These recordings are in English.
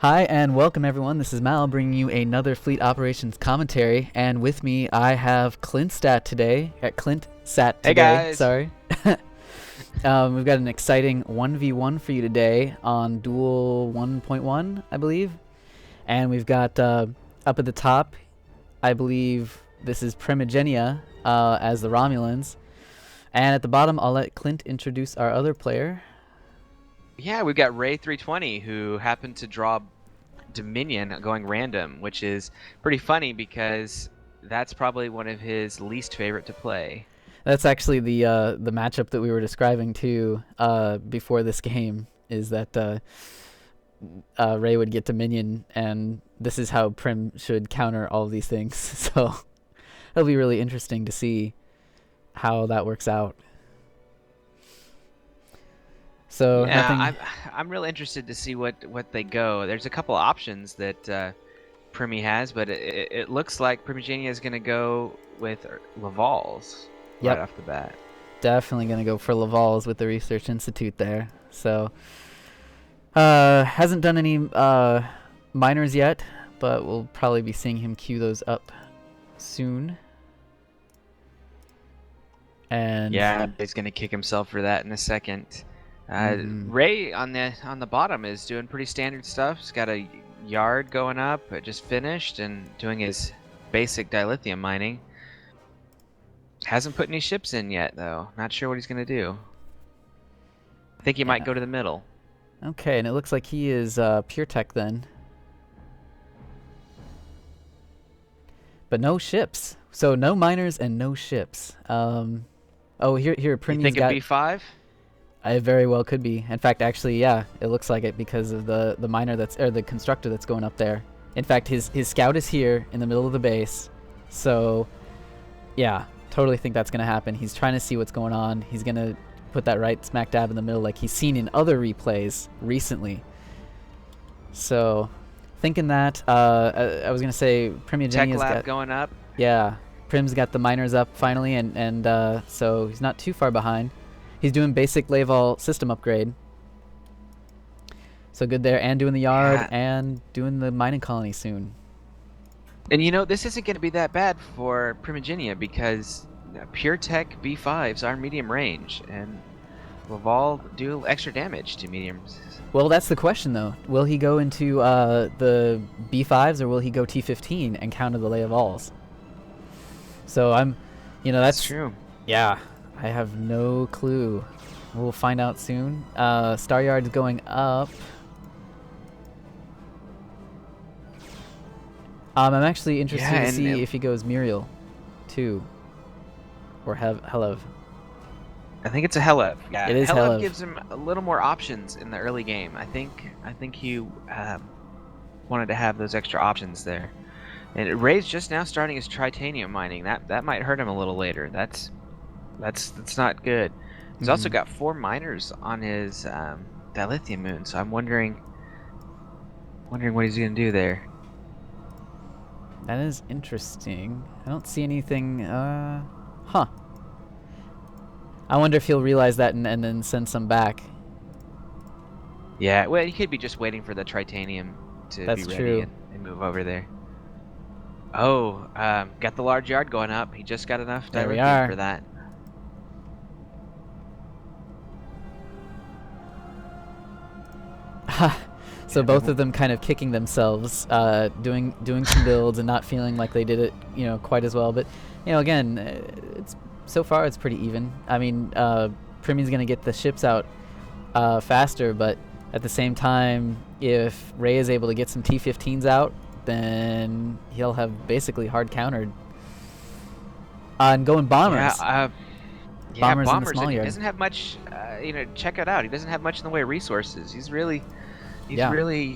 Hi and welcome everyone. This is Mal bringing you another fleet operations commentary, and with me I have Clintsat today. Clintsat Hey today. guys. Sorry. We've got an exciting 1v1 for you today on Duel 1.1, I believe, and we've got up at the top, I believe this is Primigenia as the Romulans, and at the bottom I'll let Clint introduce our other player. Yeah, we've got Ray320 who happened to draw Dominion going random, which is pretty funny because that's probably one of his least favorite to play. That's actually the matchup that we were describing too before this game. Is that Ray would get Dominion, and this is how Prim should counter all of these things. So it'll be really interesting to see how that works out. So Yeah, I'm really interested to see what they go. There's a couple of options that Primi has, but it looks like Primigenia is going to go with Laval's right off the bat. Definitely gonna go for Laval's with the Research Institute there. So hasn't done any minors yet, but we'll probably be seeing him queue those up soon. And yeah, he's going to kick himself for that in a second. Ray on the bottom is doing pretty standard stuff. He's got a yard going up, just finished, and doing his basic dilithium mining. Hasn't put any ships in yet, though. Not sure what he's going to do. I think he might go to the middle. Okay, and it looks like he is pure tech then. But no ships. So no miners and no ships. Oh, here Primi's You think got... a B5? I very well could be. In fact, actually, yeah, it looks like it because of the miner the constructor that's going up there. In fact, his scout is here in the middle of the base. So, yeah, totally think that's gonna happen. He's trying to see what's going on. He's gonna put that right smack dab in the middle, like he's seen in other replays recently. So, thinking that, I was gonna say Primigenia's got going up. Yeah, Prim's got the miners up finally, and so he's not too far behind. He's doing basic Laval system upgrade. So good there, and doing the yard, and doing the mining colony soon. And you know, this isn't going to be that bad for Primigenia because pure tech B5s are medium range, and Laval do extra damage to mediums. Well, that's the question though. Will he go into the B5s, or will he go T15 and counter the Lavals? So that's true. Yeah. I have no clue. We'll find out soon. Star Yard's going up. I'm actually interested to see if he goes Muriel, too, or Helev. I think it's a Helev. Yeah, it is Helev gives him a little more options in the early game. I think he wanted to have those extra options there. And Ray's just now starting his titanium mining. That might hurt him a little later. That's not good. He's also got 4 miners on his dilithium moon, so I'm wondering what he's gonna do there. That is interesting. I don't see anything. Huh. I wonder if he'll realize that and then send some back. Yeah, well, he could be just waiting for the tritanium to be ready and move over there. Oh, got the large yard going up. He just got enough dilithium for that. So both of them kind of kicking themselves, doing some builds and not feeling like they did it, quite as well. But, again, so far it's pretty even. I mean, Primi's gonna get the ships out faster, but at the same time, if Ray is able to get some T15s out, then he'll have basically hard countered. And going bombers. Bombers in the small yard. He doesn't have much. Check it out. He doesn't have much in the way of resources. He's really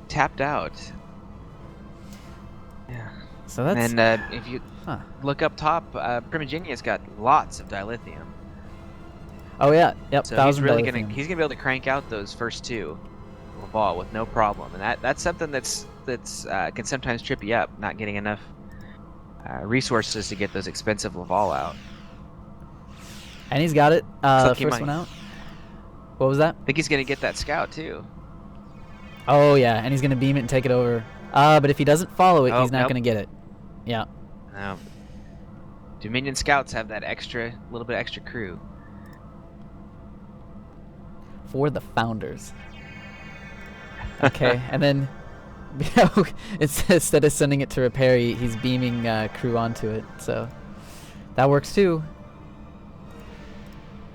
tapped out. Yeah. So that's. And if you look up top, Primigenia's got lots of dilithium. Oh yeah, yep. So he's really gonna be able to crank out those first 2 Laval with no problem, and that's something that's can sometimes trip you up, not getting enough resources to get those expensive Laval out. And he's got it. First one out. What was that? I think he's gonna get that scout too. Oh yeah, and he's gonna beam it and take it over. But if he doesn't follow it, Oh, he's not nope. gonna get it. Yeah. No. Dominion scouts have that little bit extra crew. For the founders. Okay, and then instead of sending it to repair, he's beaming crew onto it, so that works too.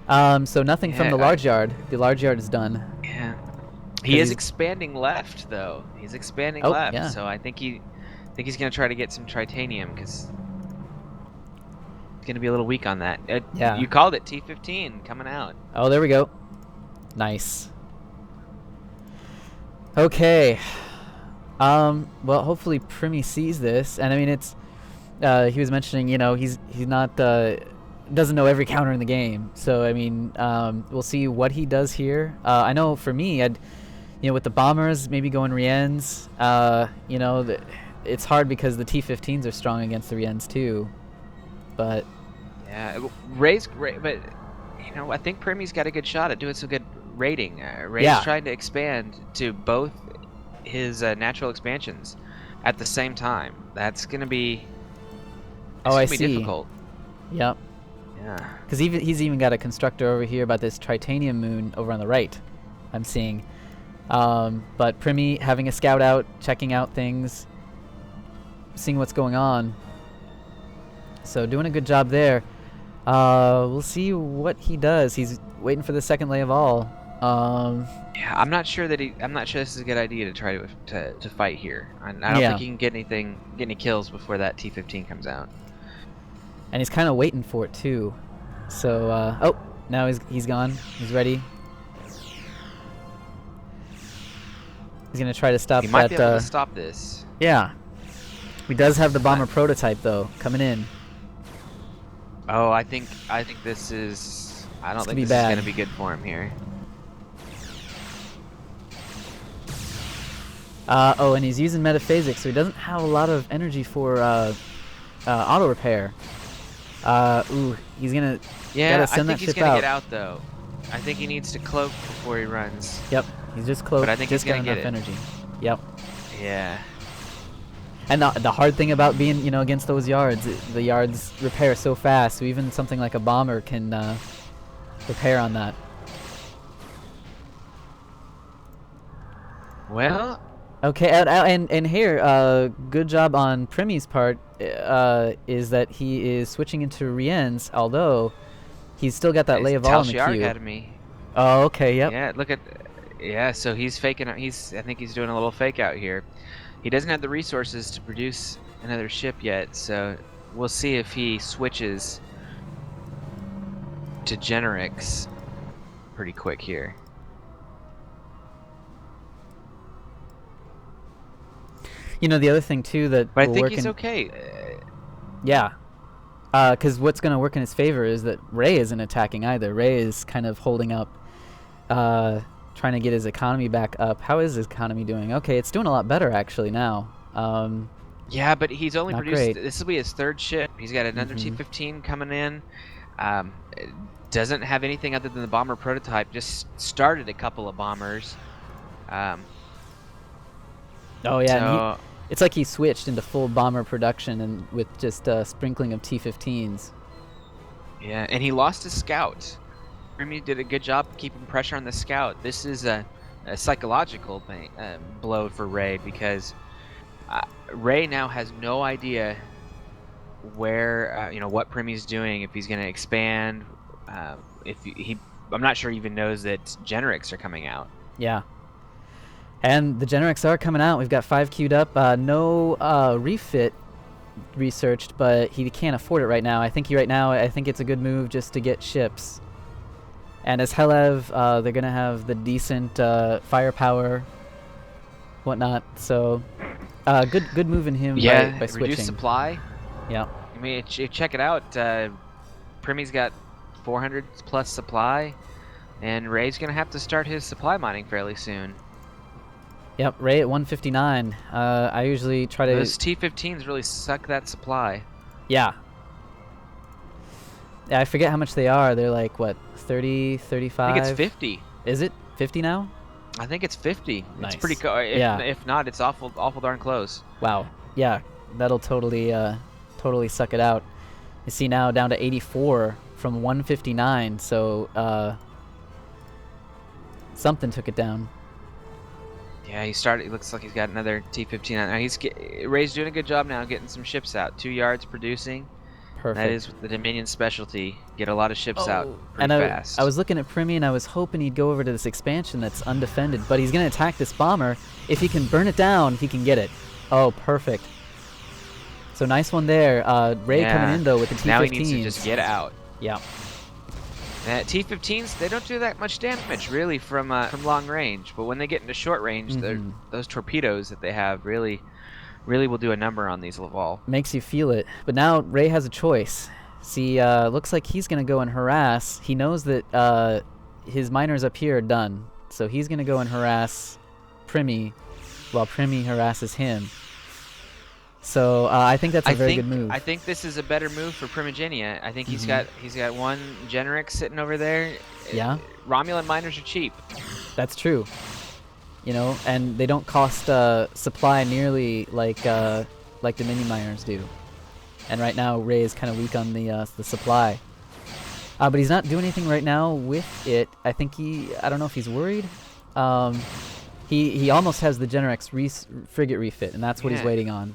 So nothing from the large yard. The large yard is done. Yeah. He is expanding left, though. He's expanding left, yeah. so I think he's gonna try to get some titanium because he's gonna be a little weak on that. Yeah. You called it. T-15 coming out. Oh, there we go. Nice. Okay. Well, hopefully Primi sees this, and I mean it's. He was mentioning, you know, he's not doesn't know every counter in the game, so I mean, we'll see what he does here. I know for me, with the bombers maybe going Riens, it's hard because the T-15s are strong against the Riens too, but yeah, Ray's great, but I think Primi's got a good shot at doing some good raiding. Ray's trying to expand to both his natural expansions at the same time. That's gonna be difficult. Yep. Yeah. Because he's even got a constructor over here about this Tritanium moon over on the right, I'm seeing. But Primi having a scout out, checking out things, seeing what's going on. So doing a good job there. We'll see what he does. He's waiting for the second lay of all. Yeah, I'm not sure this is a good idea to try to fight here. I don't think he can get any kills before that T-15 comes out. And he's kind of waiting for it too. So now he's gone. He's ready. He's gonna try to stop that. He might be able to stop this. Yeah. He does have the bomber prototype though coming in. Oh, I think this is. I don't think this is gonna be good for him here. And he's using metaphasics, so he doesn't have a lot of energy for auto repair. He's gonna. Yeah, send I think that he's ship gonna out. get out though. I think he needs to cloak before he runs. Yep, he's just cloaked. But I think just he's gonna got get enough energy. Yep. Yeah. And the hard thing about being, against those yards, the yards repair so fast. So even something like a bomber can repair on that. Well. Okay, and here, good job on Primi's part. Is that he is switching into Riens, although he's still got that lay of all in the queue. Academy. Oh, okay, yep. Yeah, look at. Yeah, so he's faking. I think he's doing a little fake out here. He doesn't have the resources to produce another ship yet, so we'll see if he switches to Generix pretty quick here. The other thing too that but I think he's okay. Yeah, because what's going to work in his favor is that Ray isn't attacking either. Ray is kind of holding up, trying to get his economy back up. How is his economy doing? Okay, it's doing a lot better actually now. Yeah, but he's only produced. Great. This will be his third ship. He's got another T-15 coming in. Doesn't have anything other than the bomber prototype. Just started a couple of bombers. Oh yeah. So, it's like he switched into full bomber production and with just a sprinkling of T-15s. Yeah, and he lost his scout. Primi did a good job keeping pressure on the scout. This is a psychological blow for Ray because Ray now has no idea where what Primi's doing, if he's going to expand. I'm not sure he even knows that Generix are coming out. Yeah. And the Generix are coming out. We've got 5 queued up. No refit researched, but he can't afford it right now. I think it's a good move just to get ships. And as Helev, they're going to have the decent firepower, whatnot. So good move in him by switching. Reduce supply. Yeah. I mean, check it out. Primi's got 400 plus supply, and Ray's going to have to start his supply mining fairly soon. Yep, Ray at 159. I usually try to... Those T-15s really suck that supply. Yeah. Yeah, I forget how much they are. They're like, what, 30, 35? I think it's 50. Is it 50 now? I think it's 50. Nice. It's pretty if not, it's awful darn close. Wow. Yeah, that'll totally totally suck it out. You see now down to 84 from 159, so something took it down. Yeah, he started. It looks like he's got another T-15 out now. Ray's doing a good job now getting some ships out. 2 yards producing. Perfect. That is the Dominion specialty. Get a lot of ships out pretty fast. I was looking at Primi and I was hoping he'd go over to this expansion that's undefended, but he's going to attack this bomber. If he can burn it down, he can get it. Oh, perfect. So nice one there. Ray coming in, though, with the T-15s. Now he needs to just get out. Yeah. T-15s, they don't do that much damage, really, from long range. But when they get into short range, those torpedoes that they have really will do a number on these Laval. Makes you feel it. But now Ray has a choice. See, looks like he's going to go and harass. He knows that his miners up here are done. So he's going to go and harass Primi while Primi harasses him. So I think that's a very good move. I think this is a better move for Primigenia. I think he's got one Generic sitting over there. Yeah. Romulan miners are cheap. That's true. You know, and they don't cost supply nearly like Dominion miners do. And right now Ray is kind of weak on the supply. But he's not doing anything right now with it. I think I don't know if he's worried. He almost has the Generex frigate refit, and that's what he's waiting on.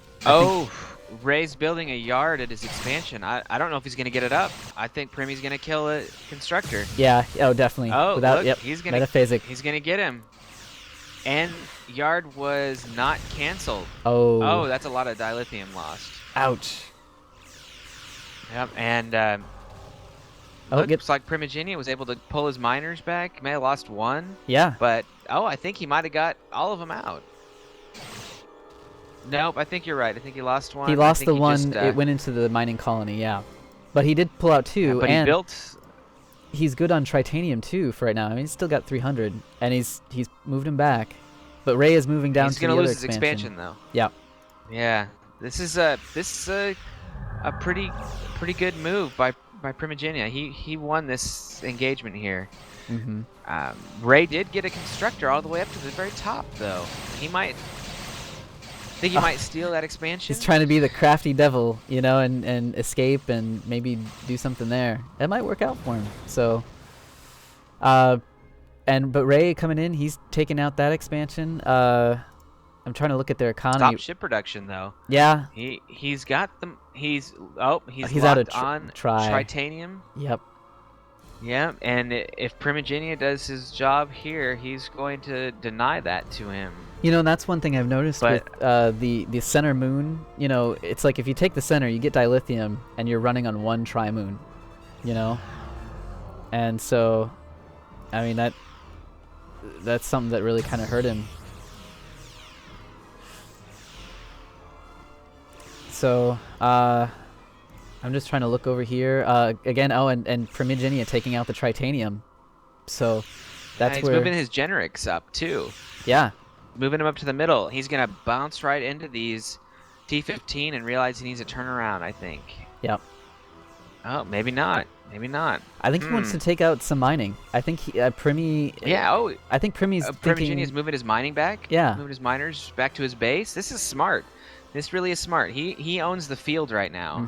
Ray's building a yard at his expansion. I don't know if he's going to get it up. I think Primi's going to kill a constructor. Yeah, definitely. Oh, without, look, yep, he's going metaphasic. He's going to get him. And yard was not canceled. Oh, that's a lot of dilithium lost. Ouch. Yep, and looks like Primigenia was able to pull his miners back. He may have lost one. Yeah. But, I think he might have got all of them out. Nope, I think you're right. I think he lost one. He lost the one. It went into the mining colony, yeah. But he did pull out two. But and he built... He's good on Tritanium, too, for right now. I mean, he's still got 300, and he's moved him back. But Ray is moving down to the other expansion. He's going to lose his expansion, though. Yeah. Yeah. This is a pretty good move by Primigenia. He won this engagement here. Ray did get a constructor all the way up to the very top, though. He might steal that expansion. He's trying to be the crafty devil, you know, and escape and maybe do something there. That might work out for him. So, but Ray coming in, he's taking out that expansion. I'm trying to look at their economy. Stop ship production, though. Yeah. He's got them. He's out of on Tritanium. Yep. Yeah, and if Primigenia does his job here, he's going to deny that to him. You know, and that's one thing I've noticed with the center moon. You know, it's like if you take the center, you get dilithium, and you're running on one tri-moon. You know, and so, I mean that's something that really kind of hurt him. So, I'm just trying to look over here. Again, and Primigenia taking out the Tritanium. So, that's he's where... moving his Generics up, too. Yeah. Moving him up to the middle. He's going to bounce right into these T-15 and realize he needs to turn around, I think. Yep. Oh, maybe not. Maybe not. I think he wants to take out some mining. I think Primi... Yeah, I think Primi's thinking... Primigenia's moving his mining back? Yeah. Moving his miners back to his base? This is smart. This really is smart. He owns the field right now.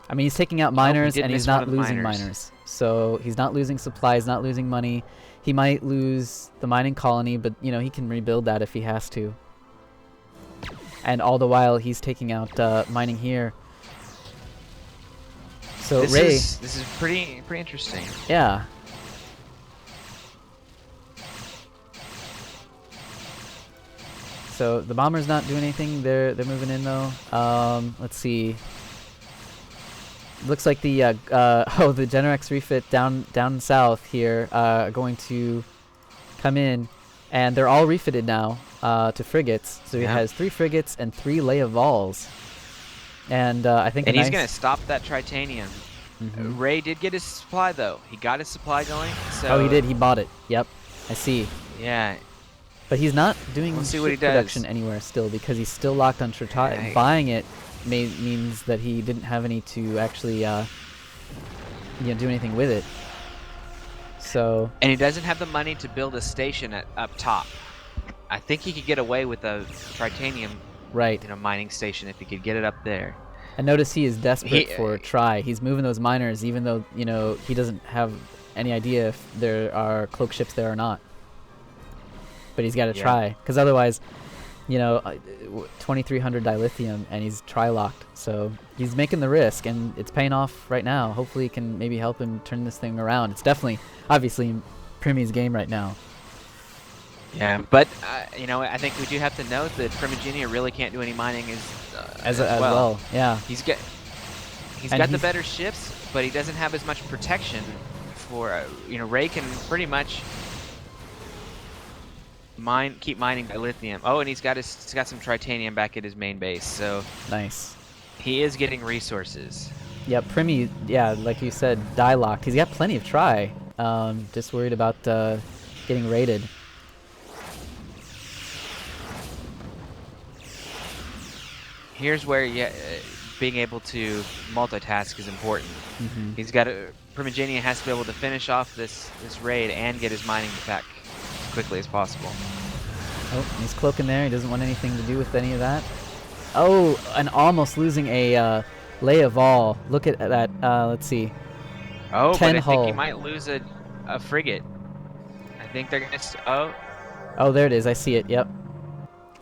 I mean, he's taking out miners, and he's not losing miners. So he's not losing supplies, not losing money. He might lose the mining colony, but, you know, he can rebuild that if he has to. And all the while, he's taking out mining here. So this is pretty interesting. Yeah. So the bomber's not doing anything. They're moving in though. Let's see. Looks like the the Generax refit down south here are going to come in, and they're all refitted now to frigates. So he has 3 frigates and 3 Layavals. And I think. And he's gonna stop that Tritanium. Ray did get his supply though. He got his supply going. So he did. He bought it. Yep, I see. Yeah. But he's not doing We'll see what he production does. anywhere still because he's still locked on Tritanium. Buying it means that he didn't have any to actually do anything with it. So. And he doesn't have the money to build a station up top. I think he could get away with a titanium, Right. mining station if he could get it up there. And notice he is desperate for a try. He's moving those miners, even though he doesn't have any idea if there are cloak ships there or not. But he's got to try, because otherwise, 2,300 dilithium, and he's tri-locked. So he's making the risk, and it's paying off right now. Hopefully, it can maybe help him turn this thing around. It's definitely, obviously, Primy's game right now. Yeah, but I think we do have to note that Primigenia really can't do any mining as well. Yeah, he's got the better ships, but he doesn't have as much protection. For Ray can pretty much keep mining dilithium. Oh, and he's got some titanium back at his main base. So nice. He is getting resources. Yeah, Primy. Yeah, like you said, die locked. He's got plenty of try. Just worried about getting raided. Here's where being able to multitask is important. He's got Primigenia has to be able to finish off this raid and get his mining back as quickly as possible. Oh, he's cloaking there. He doesn't want anything to do with any of that. Oh, and almost losing a lay of all. Look at that. Let's see. Oh, 10 but I hull. think he might lose a frigate. I think they're gonna. Oh, there it is. I see it. Yep.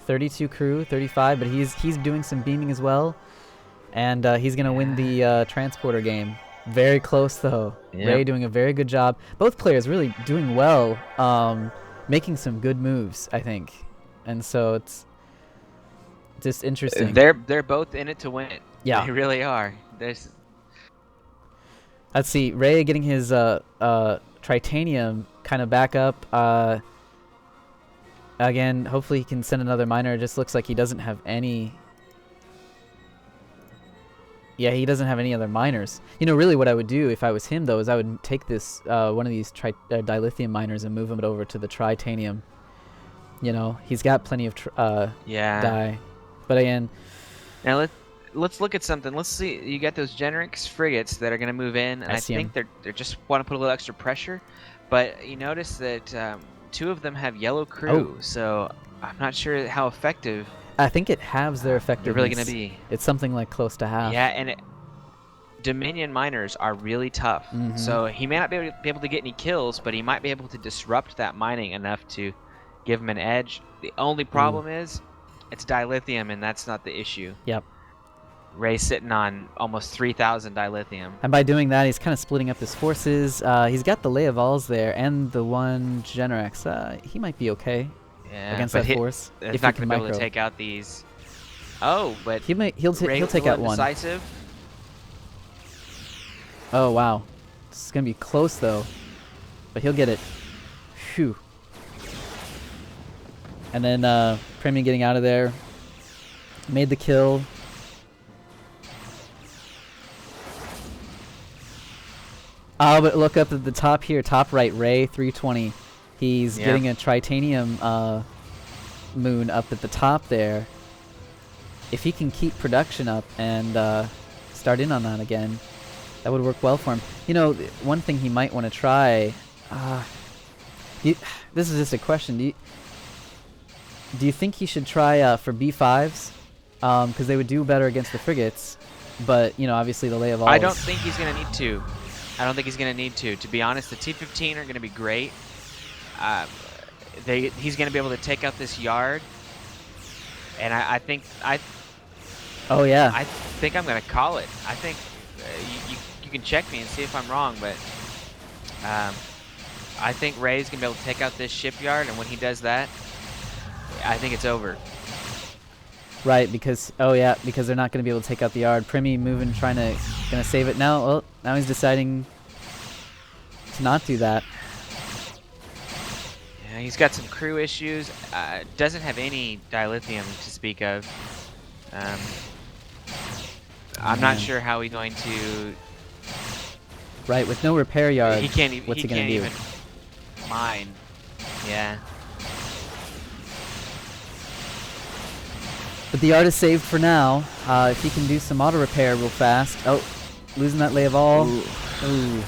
32 crew, 35, but he's doing some beaming as well, and he's gonna win the transporter game. Very close though. Yep. Ray doing a very good job. Both players really doing well, making some good moves, I think, and so it's just interesting. They're both in it to win it. Yeah, they really are. Let's see, Ray getting his titanium kind of back up. Again, hopefully he can send another miner. It just looks like he doesn't have any. Yeah, he doesn't have any other miners. Really what I would do if I was him, though, is I would take this one of these dilithium miners and move him over to the titanium. He's got plenty of die. But again... Now let's look at something. Let's see. You got those Genrix frigates that are going to move in, and I think they're just want to put a little extra pressure. But you notice that... 2 of them have yellow crew, so I'm not sure how effective. I think it halves their effectiveness. They're really going to be. It's something like close to half. Yeah, and Dominion miners are really tough. So he may not be able to get any kills, but he might be able to disrupt that mining enough to give him an edge. The only problem is it's dilithium, and that's not the issue. Yep. Ray's sitting on almost 3,000 dilithium. And by doing that, he's kind of splitting up his forces. He's got the Lay of Alls there and the one Genrex. He might be okay against that force. If not going to be able to take out these. Oh, but he'll take out one. Decisive. Oh wow, this is gonna be close though, but he'll get it. Phew. And then Premium getting out of there, made the kill. Oh, but look up at the top here, top right, Ray320. He's getting a titanium moon up at the top there. If he can keep production up and start in on that again, that would work well for him. One thing he might want to try. This is just a question. Do you think he should try for B5s? Because they would do better against the frigates. But obviously the Lay of Alls. I don't think he's gonna need to. To be honest, the T-15 are going to be great. He's going to be able to take out this yard, and I think Oh yeah. I think I'm going to call it. I think you can check me and see if I'm wrong, but I think Ray's going to be able to take out this shipyard, and when he does that, I think it's over. Right, because because they're not going to be able to take out the yard. Primy moving, gonna save it now. Oh, now he's deciding to not do that. Yeah, he's got some crew issues. Doesn't have any dilithium to speak of. I'm not sure how he's going to. Right, with no repair yard. He can't. What's he gonna do? Even mine. Yeah. But the yard is saved for now. If he can do some auto repair real fast. Oh, losing that Lay of All. Ooh.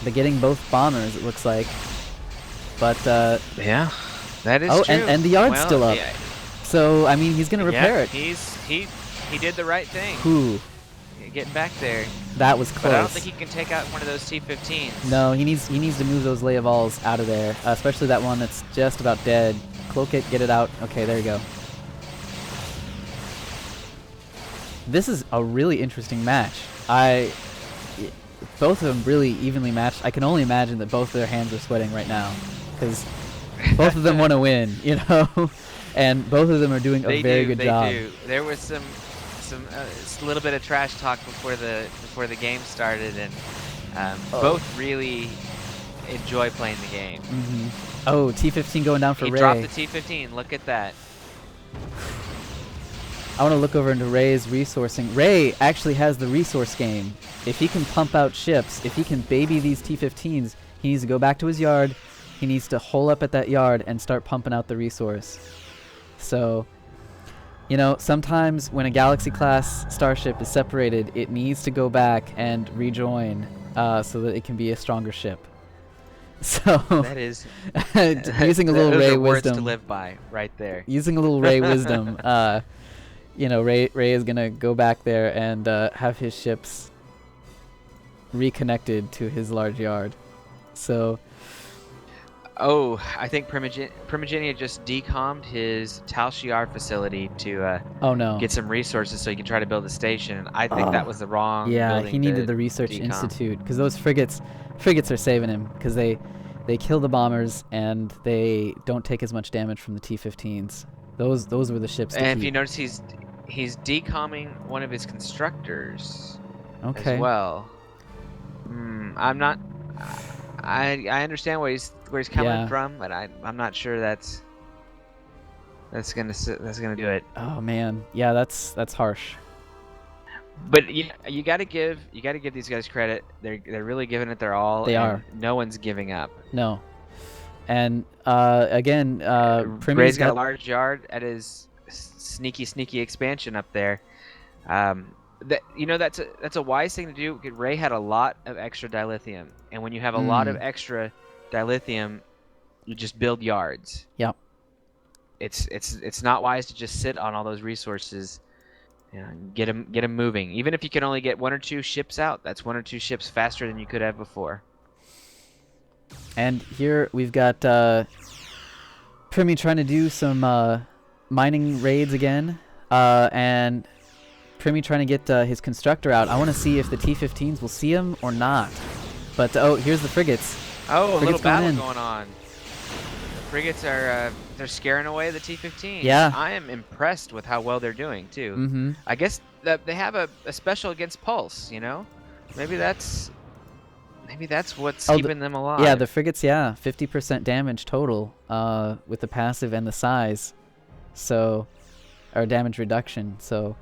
They're getting both bombers, it looks like. But yeah, that is oh, true. and the yard's Well, still up. yeah. So I mean, he's gonna repair it. He did the right thing. Ooh, Getting back there. that was close. But I don't think he can take out one of those T-15s. No, he needs to move those Leovols out of there, especially that one that's just about dead. Cloak it, get it out. Okay, there you go. This is a really interesting match. Both of them really evenly matched. I can only imagine that both of their hands are sweating right now, because both of them want to win, you know, and both of them are doing a very good job. They do. There was some a little bit of trash talk before the game started, and both really enjoy playing the game. Oh, T-15 going down for Ray. He dropped the T-15. Look at that. I want to look over into Ray's resourcing. Ray actually has the resource game. If he can pump out ships, if he can baby these T-15s, he needs to go back to his yard. He needs to hole up at that yard and start pumping out the resource. So, you know, sometimes when a Galaxy-class starship is separated, it needs to go back and rejoin so that it can be a stronger ship. So that is using a little Ray words wisdom to live by, right there. Using a little Ray wisdom, you know, Ray is gonna go back there and have his ships reconnected to his large yard. So, oh, I think Primigenia just decommed his Tal Shiar facility to oh no, get some resources so he can try to build a station. I think that was the wrong. Yeah, building he needed to the research decom. institute, because those frigates are saving him, because they kill the bombers and they don't take as much damage from the T-15s. Those were the ships. And if you notice, he's decomming one of his constructors okay. as well. I'm not. I understand where he's coming from, but I'm not sure that's gonna do it. Oh man, yeah, that's harsh. But you gotta give these guys credit. They're really giving it their all. They are. No one's giving up. No. And again, Ray's got a large yard at his sneaky expansion up there. That's a wise thing to do. Ray had a lot of extra dilithium, and when you have a lot of extra dilithium, you just build yards. Yep. It's not wise to just sit on all those resources. You know, get them moving. Even if you can only get 1 or 2 ships out, that's 1 or 2 ships faster than you could have before. And here we've got Primi trying to do some mining raids again, and Primi trying to get his constructor out. I want to see if the T-15s will see him or not. But oh, here's the frigates. Oh, frigates a little battle going on. The frigates are they're scaring away the T-15s. Yeah. I am impressed with how well they're doing too. I guess that they have a special against pulse. You know, maybe that's what's keeping them alive. Yeah, the frigates. Yeah, 50% damage total with the passive and the size, so or damage reduction. So.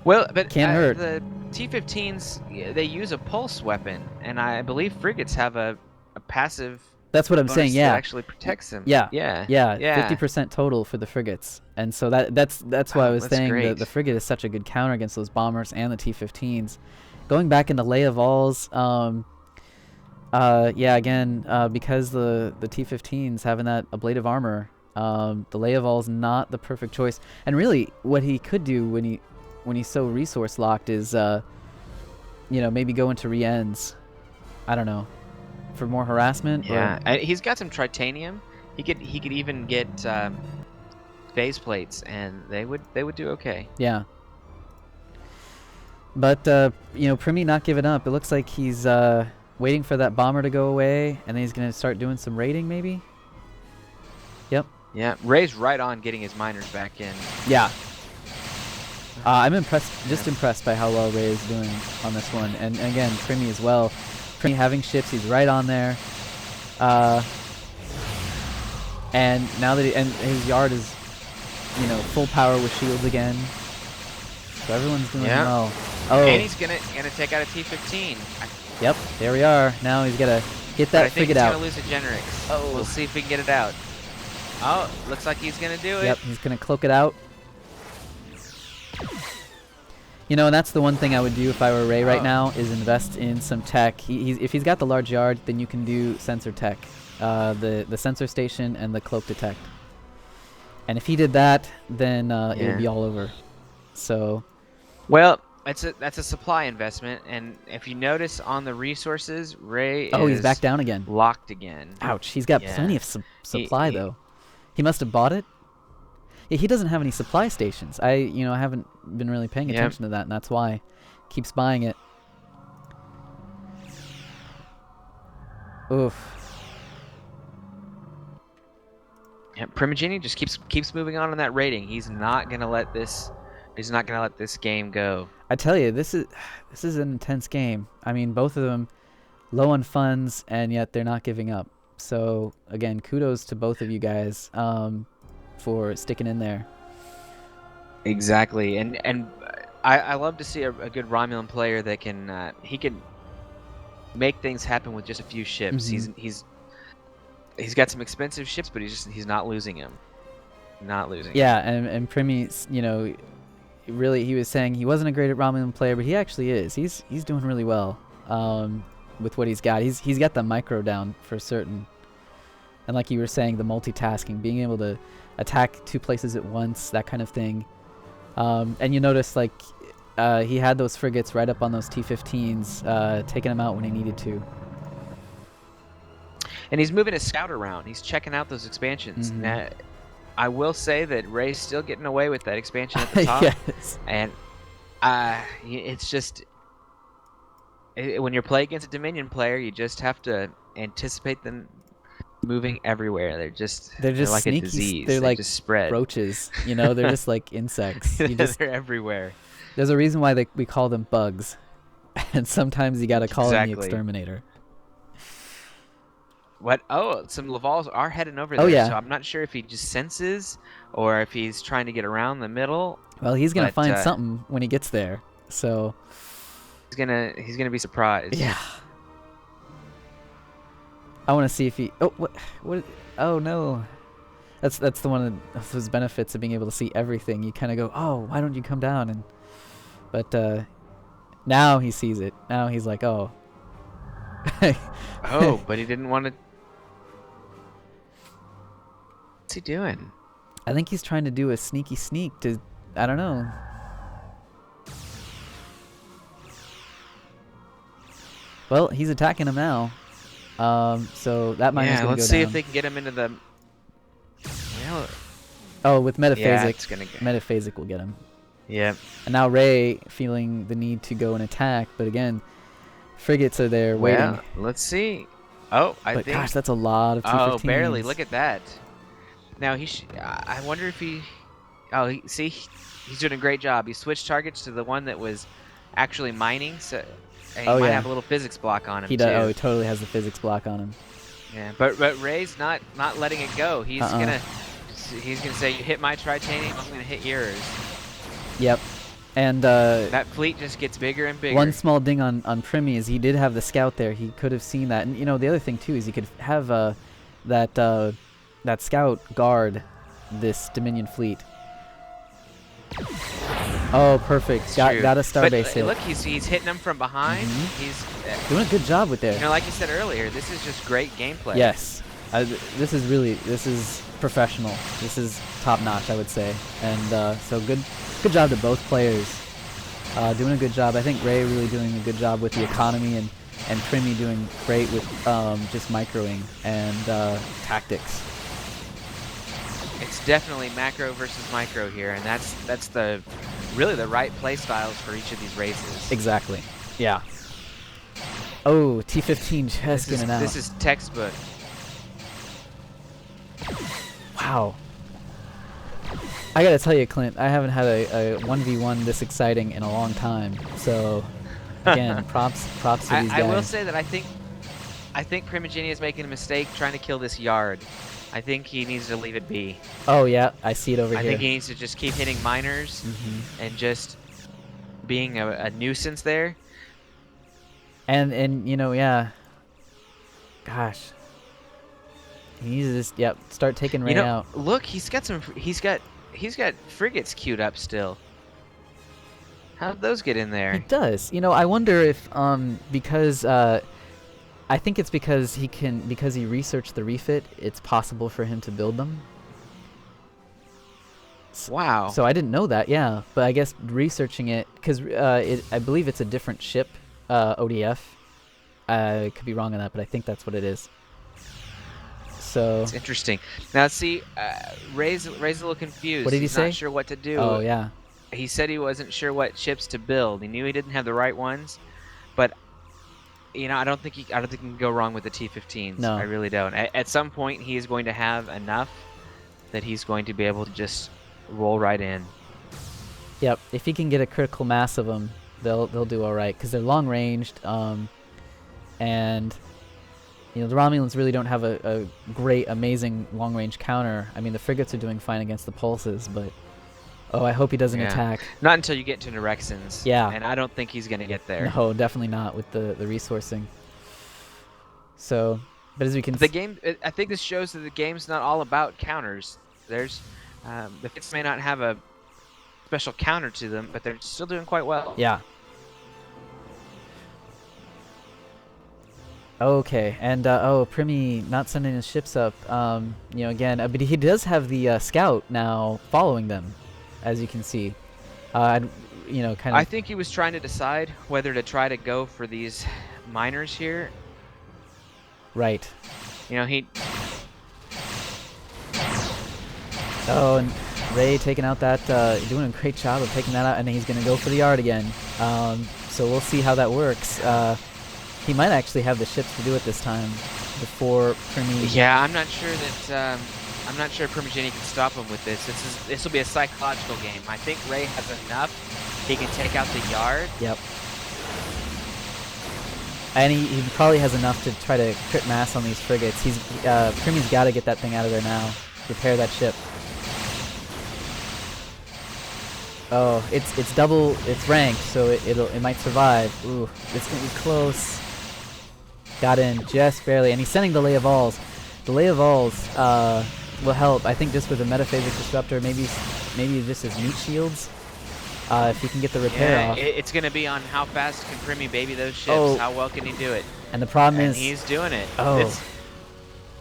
Well, but can't hurt. The T-15s, they use a pulse weapon, and I believe frigates have a passive. That's what I'm saying. Yeah, that actually protects them. Yeah. 50% total for the frigates, and so that's why I was saying that the frigate is such a good counter against those bombers and the T-15s. Going back into Leovols, yeah, again, because the T-15s having that ablative armor, the Leovol's not the perfect choice. And really, what he could do when he's so resource locked is, maybe go into re-ends. I don't know, for more harassment. Yeah, and he's got some tritanium. He could even get phase plates, and they would do okay. Yeah. But Primi not giving up. It looks like he's waiting for that bomber to go away, and then he's gonna start doing some raiding, maybe. Yep. Yeah, Ray's right on getting his miners back in. Yeah. I'm impressed by how well Ray is doing on this one, and again, Primi as well. Primi having ships, he's right on there. And now that his yard is, full power with shields again. So everyone's doing well. Oh. And he's gonna take out a T-15. Yep, there we are. Now he's gotta get that frigate out. I think he's gonna lose a Generix. Oh. We'll see if we can get it out. Oh, looks like he's gonna do it. Yep, he's gonna cloak it out. You know, and that's the one thing I would do if I were Ray right Oh. now, is invest in some tech. If he's got the large yard, then you can do sensor tech, the sensor station and the cloak detect. And if he did that, then it would be all over. So. Well, that's a supply investment, and if you notice on the resources, Ray Oh, is he's back down again. locked again. Ouch! He's got plenty of supply though. He must have bought it. Yeah, he doesn't have any supply stations. I haven't been really paying attention to that, and that's why keeps buying it. Oof. Yeah, Primigenia just keeps moving on that rating. He's not gonna let this. He's not gonna let this game go. I tell you, this is an intense game. I mean, both of them low on funds, and yet they're not giving up. So again, kudos to both of you guys for sticking in there. Exactly, and I love to see a good Romulan player that can he can make things happen with just a few ships. He's got some expensive ships, but he's not losing them. Not losing. Yeah, and Primi, really, he was saying he wasn't a great Romulan player, but he actually is. He's doing really well with what he's got. He's got the micro down for certain. And like you were saying, the multitasking, being able to attack 2 places at once, that kind of thing. And you notice, like, he had those frigates right up on those T-15s, taking them out when he needed to. And he's moving his scout around. He's checking out those expansions. Now, I will say that Ray's still getting away with that expansion at the top. Yes. And it's just... when you're playing against a Dominion player, you just have to anticipate them moving everywhere. They're like sneaky, a disease. They're they like just spread. roaches. They're just like insects. They're everywhere. There's a reason why we call them bugs. And sometimes you gotta call them the exterminator. What? Oh, some Lavals are heading over there. Oh, yeah. So I'm not sure if he just senses or if he's trying to get around the middle. Well, he's gonna find something when he gets there. So he's gonna be surprised. Yeah. I want to see if he. Oh, what? Oh no. That's the one of those benefits of being able to see everything. You kind of go, oh, why don't you come down? But now he sees it. Now he's like, oh. Oh, but he didn't want to. What's he doing? I think he's trying to do a sneaky sneak to. I don't know. Well, he's attacking him now. So that miner's gonna go down. Let's see if they can get him into the. Well, oh, with Metaphasic. Yeah, it's gonna go. Metaphasic will get him. Yep. And now Ray feeling the need to go and attack, but again, frigates are there waiting. Well, let's see. Oh, I think. Gosh, that's a lot of T-15s. Oh, barely. Look at that. Now I wonder if he. Oh, he's doing a great job. He switched targets to the one that was actually mining. So. And he might have a little physics block on him. He does. Oh, he totally has the physics block on him. Yeah, but Ray's not letting it go. He's gonna say, "You hit my tritanium, I'm gonna hit yours." Yep. And that fleet just gets bigger and bigger. One small ding on Primi is he did have the scout there. He could have seen that. And the other thing too is he could have that scout guard this Dominion fleet. Oh, perfect. Got a starbase hit. Look, he's hitting them from behind. He's doing a good job with there. Like you said earlier, this is just great gameplay. Yes. This is professional. This is top notch, I would say. And so good job to both players. Doing a good job. I think Ray really doing a good job with the economy, and Primi doing great with just microing and tactics. It's definitely macro versus micro here, and that's really the right play styles for each of these races. Exactly. Yeah. Oh, T-15 just getting out. This is textbook. Wow. I gotta tell you, Clint, I haven't had a 1v1 this exciting in a long time. So, again, props to these guys. I will say that I think Primigenia is making a mistake trying to kill this yard. I think he needs to leave it be. Oh yeah, I see it over here. I think he needs to just keep hitting miners and just being a nuisance there. And yeah. Gosh. He needs to just start taking Ray out. Look, he's got frigates queued up still. How'd those get in He there? does. You know, I wonder if because I think it's because he researched the refit, it's possible for him to build them. Wow. So I didn't know that, yeah. But I guess researching it, because I believe it's a different ship, ODF. I could be wrong on that, but I think that's what it is. So it's interesting. Now see, Ray's a little confused. What did he He's say? not sure what to do. Oh yeah. He said he wasn't sure what ships to build. He knew he didn't have the right ones, but you know, I don't think he can go wrong with the T-15s. No. I really don't. At some point, he is going to have enough that he's going to be able to just roll right in. Yep. If he can get a critical mass of them, they'll do all right because they're long ranged. And you know, the Romulans really don't have a great, amazing long range counter. I mean, the frigates are doing fine against the pulses, but oh, I hope he doesn't attack. Not until you get to Nyrexans. Yeah. And I don't think he's going to get there. No, definitely not with the resourcing. So, but as we can the game, I think this shows that the game's not all about counters. There's the Fits may not have a special counter to them, but they're still doing quite well. Yeah. Okay, and Primi not sending his ships up. You know, again, but he does have the scout now following them, as you can see. You know, kind of. I think he was trying to decide whether to try to go for these miners here. Right. You know, he. Oh, and Ray taking out that, doing a great job of taking that out, and he's gonna go for the yard again. So we'll see how that works. He might actually have the ships to do it this time before Primi. Yeah, I'm not sure that I'm not sure Primigenia can stop him with this. This will be a psychological game. I think Ray has enough. He can take out the yard. Yep. And he probably has enough to try to crit mass on these frigates. Primi's got to get that thing out of there now. Repair that ship. Oh, it's double. It's ranked, so it might survive. Ooh, it's gonna be close. Got in just barely, and he's sending the Lay of Alls. The Lay of Alls will help, I think, just with a metaphasic disruptor, maybe just his meat shields. If he can get the repair off. It's going to be on how fast can Primi baby those ships. How well can he do it? And the problem is he's doing it. Oh, it's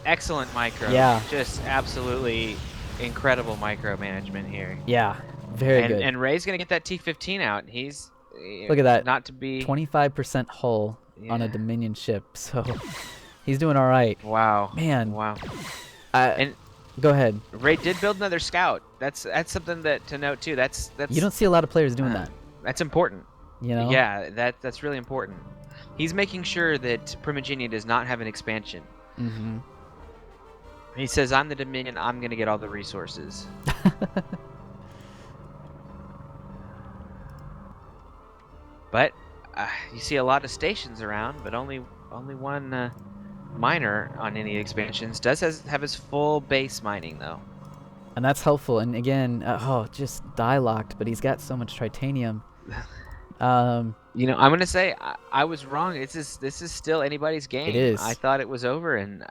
excellent micro. Yeah, just absolutely incredible micromanagement here. Yeah, very good. And Ray's going to get that T-15 out. He's look at that. Not to be 25% hull. Yeah. On a Dominion ship, so he's doing all right. Wow, man. Wow. And go ahead. Ray did build another scout. That's something to note too. That's you don't see a lot of players doing that. That's important. You know. Yeah, that's really important. He's making sure that Primigenia does not have an expansion. Mm-hmm. He says, "I'm the Dominion. I'm gonna get all the resources." But. You see a lot of stations around, but only one miner on any expansions. Does have his full base mining though, and that's helpful. And again, just die locked, but he's got so much titanium. You know, I'm gonna say I was wrong. This is still anybody's game. It is. I thought it was over, and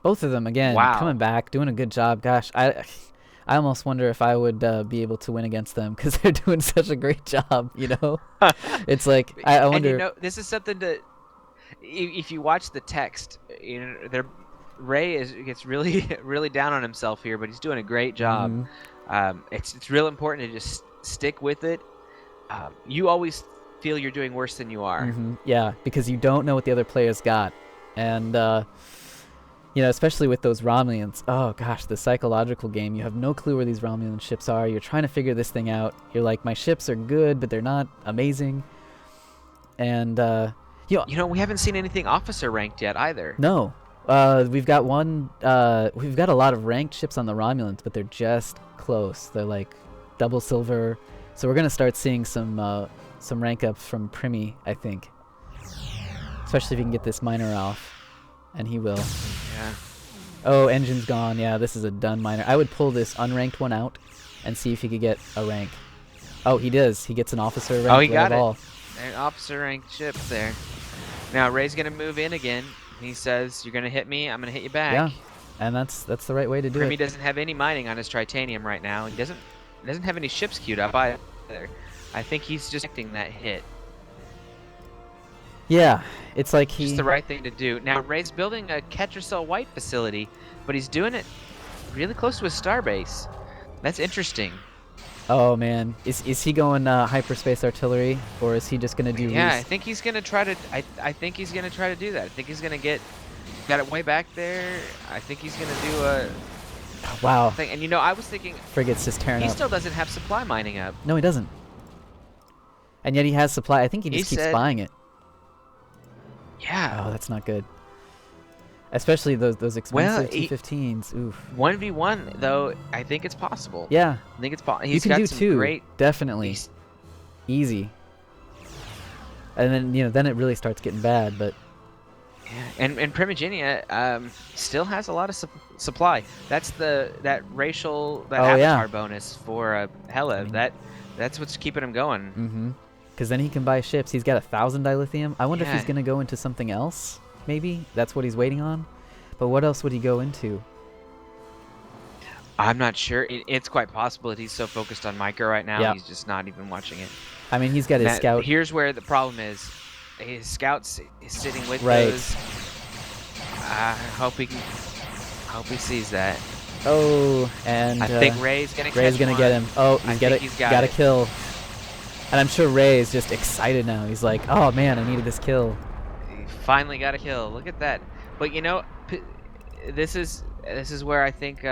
both of them again coming back, doing a good job. Gosh, I almost wonder if I would be able to win against them because they're doing such a great job, you know? It's like, I wonder... And, you know, this is something to... If you watch the text, you know, Ray gets really, really down on himself here, but he's doing a great job. Mm-hmm. It's real important to just stick with it. You always feel you're doing worse than you are. Mm-hmm. Yeah, because you don't know what the other players got. And... you know, especially with those Romulans. Oh gosh, the psychological game. You have no clue where these Romulan ships are. You're trying to figure this thing out. You're like, my ships are good, but they're not amazing. And you know, we haven't seen anything officer ranked yet either. No, we've got one. We've got a lot of ranked ships on the Romulans, but they're just close. They're like double silver. So we're gonna start seeing some rank ups from Primi, I think. Especially if he can get this miner off. And he will. Yeah. Oh, engine's gone. Yeah, this is a done miner. I would pull this unranked one out and see if he could get a rank. Oh, he does. He gets an officer rank. Oh, he got it. An officer ranked ship there. Now Ray's gonna move in again. He says, "You're gonna hit me. I'm gonna hit you back." Yeah, and that's the right way to do it. Primi doesn't have any mining on his titanium right now. He doesn't have any ships queued up either. I think he's just expecting that hit. Yeah, it's like Just the right thing to do. Now Ray's building a Catcher Cell White facility, but he's doing it really close to his starbase. That's interesting. Oh man, is he going hyperspace artillery, or is he just gonna do? Yeah, I think he's gonna try to. I think he's gonna try to do that. I think he's gonna got it way back there. I think he's gonna do a wow thing. And you know, I was thinking frigate's just tearing he up. still doesn't have supply mining up. No, he doesn't. And yet he has supply. I think he just keeps buying it. Yeah. Oh, that's not good. Especially those expensive T-15s. Oof. 1v1 though, I think it's possible. Yeah. I think it's possible. You can do two. Definitely. Easy. And then then it really starts getting bad. But yeah, and Primigenia still has a lot of supply. That's that avatar bonus for Hela. That's what's keeping him going. Mm-hmm. Because then he can buy ships. He's got 1,000 dilithium. I wonder if he's gonna go into something else. Maybe that's what he's waiting on. But what else would he go into? I'm not sure. It's quite possible that he's so focused on micro right now, he's just not even watching it. I mean, he's got his scout. Here's where the problem is. His scouts is sitting with those. I hope he sees that. Oh, and I think Ray's gonna get him. Oh, he's got a kill. And I'm sure Ray is just excited now. He's like, oh man, I needed this kill. He finally got a kill. Look at that. But you know, this is where I think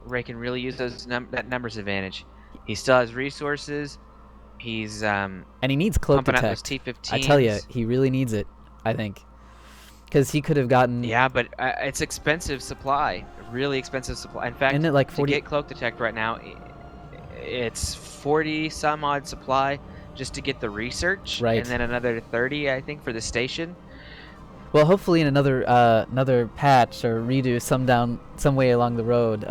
Ray can really use that numbers advantage. He still has resources. He's and he needs cloak detect. T-15s. I tell you, he really needs it. I think, because he could have gotten. Yeah, but it's expensive supply. Really expensive supply. In fact, isn't it like 40? To get cloak detect right now, it's 40 some odd supply just to get the research, right? And then another 30, I think, for the station. Well, hopefully in another patch or redo some way along the road,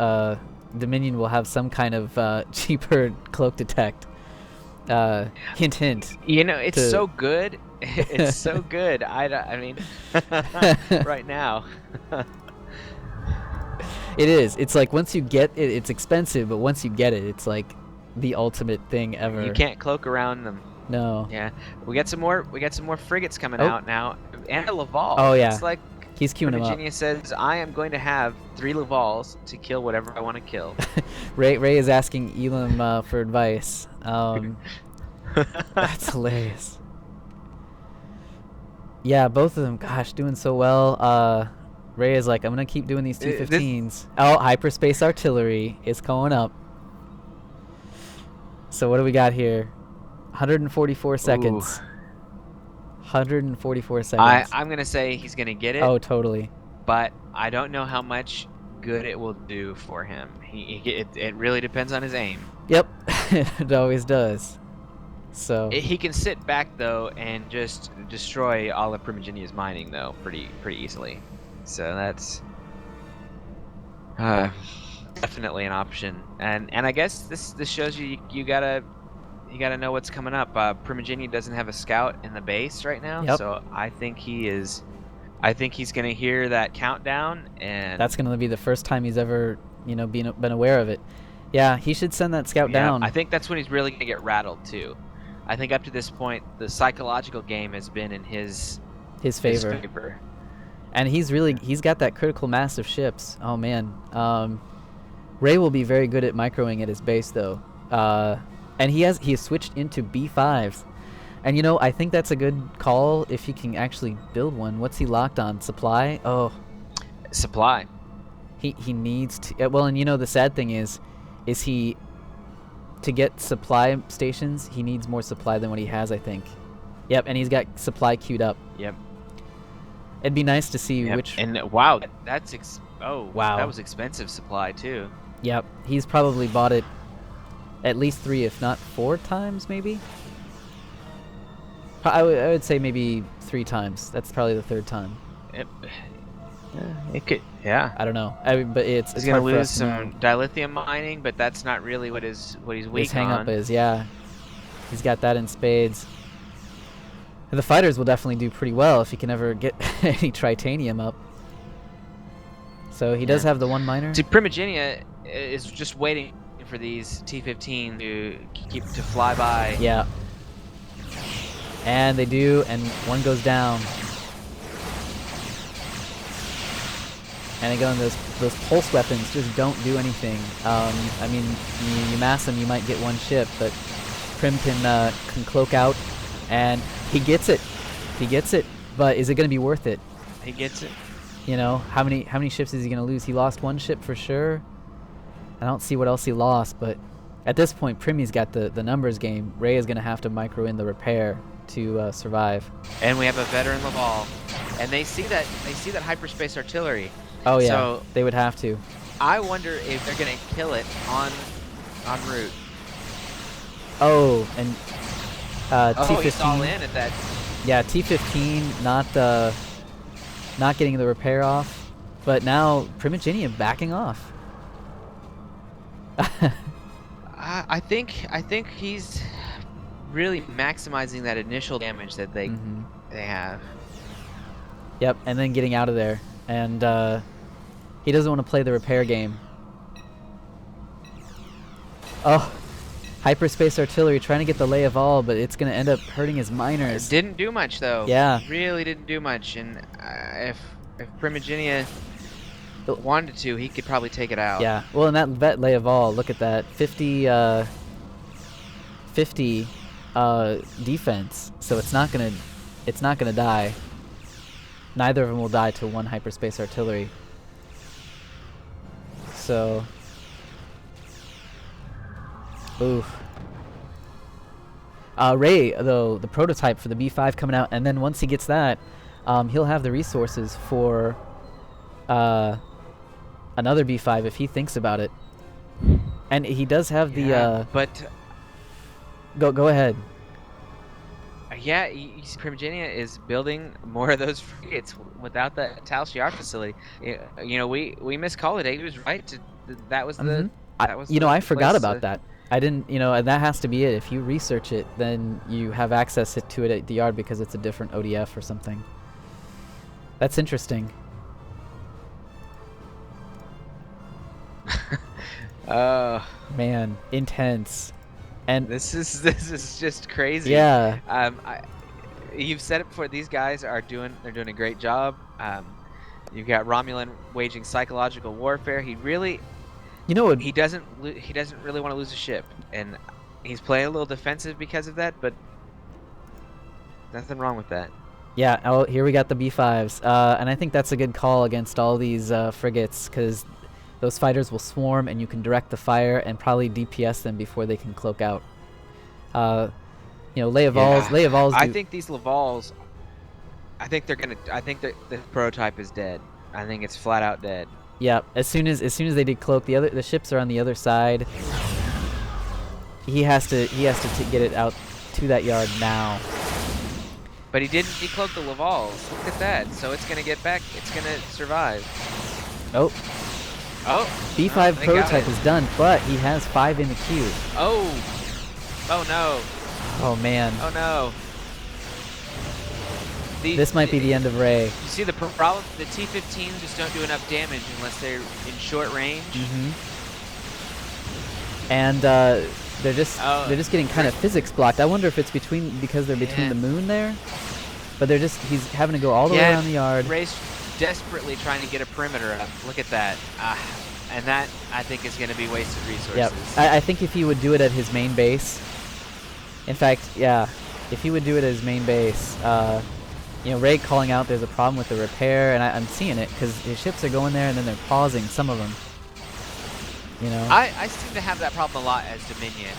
Dominion will have some kind of cheaper cloak detect. Hint, hint. You know, it's so good. It's so good. I mean, right now. It is. It's like once you get it, it's expensive, but once you get it, it's like the ultimate thing ever. You can't cloak around them. No. Yeah, we got some more frigates coming out now, and a Laval. Oh yeah. It's like he's queuing them up. Virginia says, "I am going to have 3 Lavals to kill whatever I want to kill." Ray is asking Elam for advice. That's hilarious. Yeah, both of them. Gosh, doing so well. Ray is like, I'm gonna keep doing these T-15s. Oh, hyperspace artillery is going up. So what do we got here? 144 seconds. Ooh. 144 seconds. I'm gonna say he's gonna get it. Oh, totally. But I don't know how much good it will do for him. It really depends on his aim. Yep, it always does. So he can sit back though and just destroy all of Primigenia's mining though pretty easily. So that's definitely an option. And I guess this shows you gotta know what's coming up. Primigenia doesn't have a scout in the base right now, so I think he's gonna hear that countdown, and that's gonna be the first time he's ever been aware of it. Yeah, he should send that scout down. I think that's when he's really gonna get rattled too. I think up to this point the psychological game has been in his favor. And he's got that critical mass of ships. Oh man. Ray will be very good at microing at his base though. And he has switched into B5s. And I think that's a good call if he can actually build one. What's he locked on? Supply? Oh. Supply. He needs to well, and the sad thing is he to get supply stations, he needs more supply than what he has, I think. Yep, and he's got supply queued up. Yep. It'd be nice to see which. And wow, wow, that was expensive supply too. Yep, he's probably bought it at least 3, if not 4 times, maybe. I would say maybe 3 times. That's probably the 3rd time. It could, yeah. I don't know. But it's gonna lose some dilithium mining, but that's not really what he's weak on. His hang up is, yeah. He's got that in spades. The fighters will definitely do pretty well if he can ever get any tritanium up. So he does have the 1 miner. See, Primigenia is just waiting for these T-15 to fly by. Yeah. And they do, and one goes down. And again, those pulse weapons just don't do anything. I mean, you mass them, you might get one ship, but Prim can cloak out, and he gets it. He gets it, but is it going to be worth it? He gets it. You know, how many ships is he going to lose? He lost one ship for sure. I don't see what else he lost, but at this point, Primy's got the numbers game. Ray is going to have to micro in the repair to survive. And we have a veteran Laval, and they see that hyperspace artillery. Oh yeah, so they would have to. I wonder if they're gonna kill it en route. Oh, and T15. He's all in at that. Yeah, T15 not getting the repair off, but now Primigenia backing off. I think he's really maximizing that initial damage that they have. Yep, and then getting out of there. And he doesn't want to play the repair game. Oh, hyperspace artillery trying to get the lay of all, but it's going to end up hurting his miners. It didn't do much though. Yeah. Really didn't do much. And if Primigenia wanted to, he could probably take it out. Yeah. Well, and that vet lay of all, look at that, 50 defense. So it's not gonna die. Neither of them will die to one hyperspace artillery. So, oof. Ray, though, the prototype for the B5 coming out, and then once he gets that, he'll have the resources for another B5 if he thinks about it. And he does have the. But go ahead. Yeah, Primigenia is building more of those frigates without the Tal Shiar facility. You know, we miscalled it. He was right. That was the. I forgot about that. I didn't. And that has to be it. If you research it, then you have access to it at the yard because it's a different ODF or something. That's interesting. Oh man, intense. And this is just crazy. Yeah. You've said it before. These guys are doing a great job. You've got Romulan waging psychological warfare. He really, he doesn't really want to lose a ship, and he's playing a little defensive because of that. But nothing wrong with that. Yeah. Oh, here we got the B5s, and I think that's a good call against all these frigates because those fighters will swarm, and you can direct the fire and probably DPS them before they can cloak out. Lay of Alls. I think these Lavals. I think the prototype is dead. I think it's flat out dead. Yeah. As soon as they decloak, the ships are on the other side. He has to get it out to that yard now. But he didn't decloak the Lavals. Look at that. So it's gonna get back. It's gonna survive. Oh. B5 prototype is done, but he has 5 in the queue. Oh no. Oh man. Oh no. This might be the end of Ray. You see the problem? The T-15s just don't do enough damage unless they're in short range. And they're just getting kind of physics blocked. I wonder if it's because they're between the moon there. But he's having to go all the way around the yard. Ray's desperately trying to get a perimeter up. Look at that. And that, I think, is going to be wasted resources. Yep. I think if he would do it at his main base. In fact, yeah. If he would do it at his main base. Ray calling out there's a problem with the repair. And I'm seeing it because his ships are going there and then they're pausing, some of them. I seem to have that problem a lot as Dominion.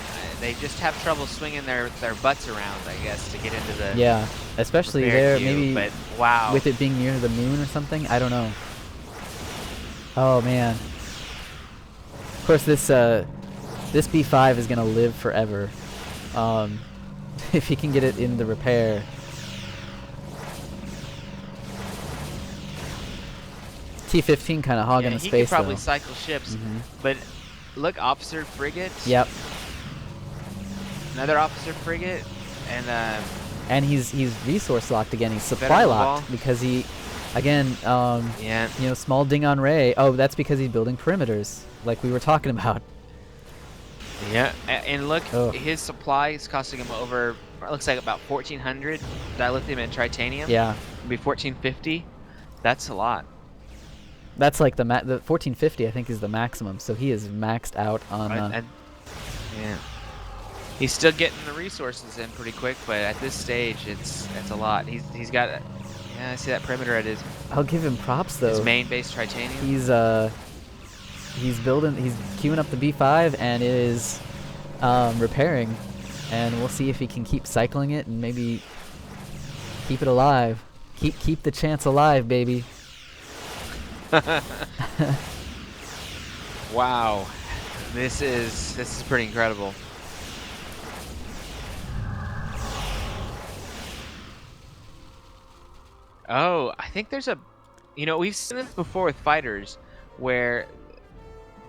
They just have trouble swinging their butts around, I guess, to get into the especially there queue, maybe but wow. With it being near the moon or something. I don't know. Oh man. Of course, this B5 is gonna live forever. If he can get it in the repair. T-15 kind of hogging the space, he could probably though. cycle ships, but look, officer frigate. Yep. Another officer frigate, and he's resource locked again. He's supply locked because he, again, small ding on Ray. Oh, that's because he's building perimeters, like we were talking about. Yeah, and look, his supply is costing him over it looks like about 1,400 dilithium and tritanium. Yeah. It'd be 1,450. That's a lot. That's like the 1450 I think is the maximum. So he is maxed out on. Yeah. He's still getting the resources in pretty quick, but at this stage, it's a lot. He's got. Yeah, I see that perimeter at his. I'll give him props though. His main base tritanium. He's queuing up the B5 and is repairing, and we'll see if he can keep cycling it and maybe keep it alive. Keep the chance alive, baby. Wow, this is pretty incredible. Oh, I think there's we've seen this before with fighters, where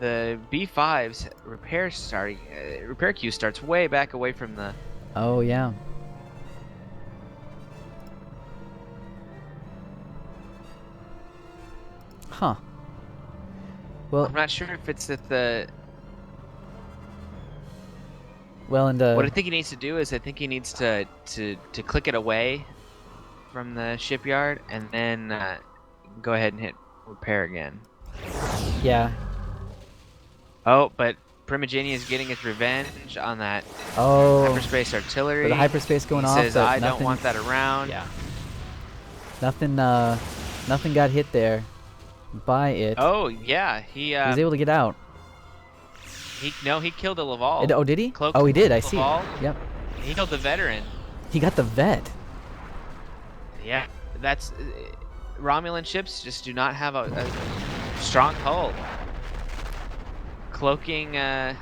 the B5's repair queue starts way back away from the. Oh yeah. Huh. Well, I'm not sure if it's that the. Well, and what I think he needs to do is I think he needs to click it away from the shipyard and then go ahead and hit repair again. Yeah. Oh, but Primigenia is getting its revenge on that hyperspace artillery. The hyperspace going off. He says, I don't want that around. Yeah. Nothing got hit there by it. Oh, yeah. He was able to get out. He killed a Laval. Oh, did he? Cloak oh, he did. I see. Yep. He killed the veteran. He got the vet. Yeah. That's... Romulan ships just do not have a strong hull. Cloaking there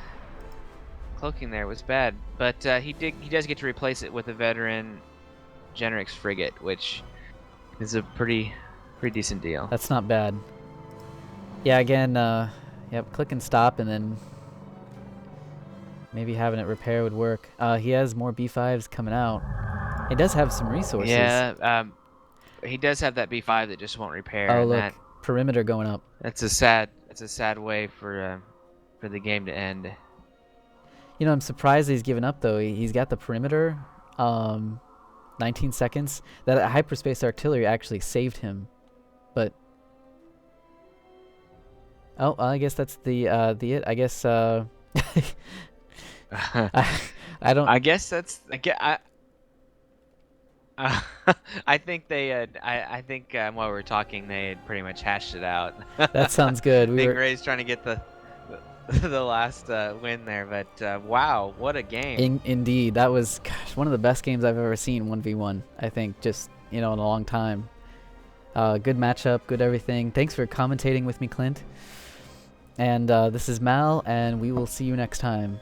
was bad, but he does get to replace it with a veteran Genrix frigate, which is a pretty decent deal. That's not bad. Yeah, again, yep, click and stop, and then maybe having it repair would work. He has more B5s coming out. He does have some resources. Yeah, he does have that B5 that just won't repair. Oh, look, perimeter going up. That's a sad way for the game to end. You know, I'm surprised he's given up though. He's got the perimeter, 19 seconds. That hyperspace artillery actually saved him, but oh, I guess that's the it. I guess I don't. I guess that's I think they I think while we were talking they had pretty much hashed it out. That sounds good. Big Ray's trying to get the last win there, but wow, what a game. Indeed, that was one of the best games I've ever seen 1v1. I think just in a long time. Good matchup, good everything. Thanks for commentating with me, Clint. And this is Mal, and we will see you next time.